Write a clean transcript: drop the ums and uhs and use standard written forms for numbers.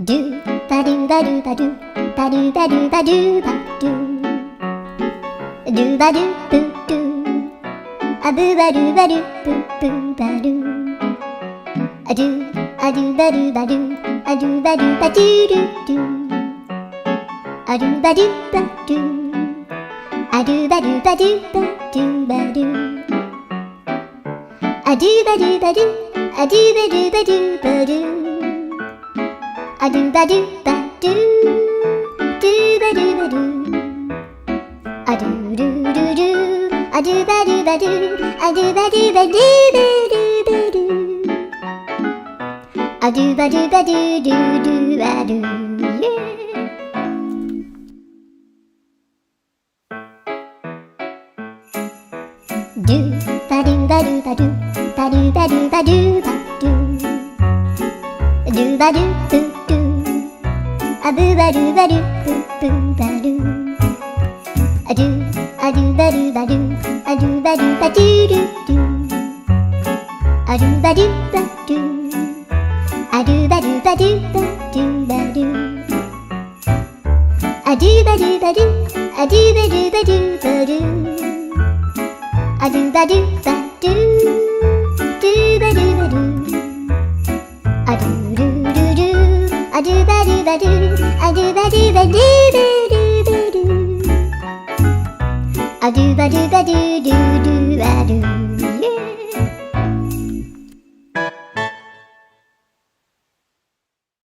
do ba do ba do ba do ba do ba do ba do ba do ba do boo do a boo ba do ba do boo boo ba do a do ba do ba do a do ba do ba do do do a do ba do ba do a do ba do ba do ba do ba do a do ba do ba do a do ba do ba do ba do a do ba do ba do do ba do ba do a do do do do a do ba do ba do a do ba do ba do ba do ba do a do ba do ba do do do ba do yeah. Do ba do ba do ba do ba do ba do ba do ba do ba do boo do a boo ba do ba do boo boo ba do a do ba do ba do a do ba do ba do do do a do ba do ba do a do ba do ba do ba do ba do a do ba do ba do a do ba do ba do ba do a do ba do ba do do ba do ba do a do do do do a do ba do ba do a do ba do ba do ba do ba do a do ba do ba do do do ba do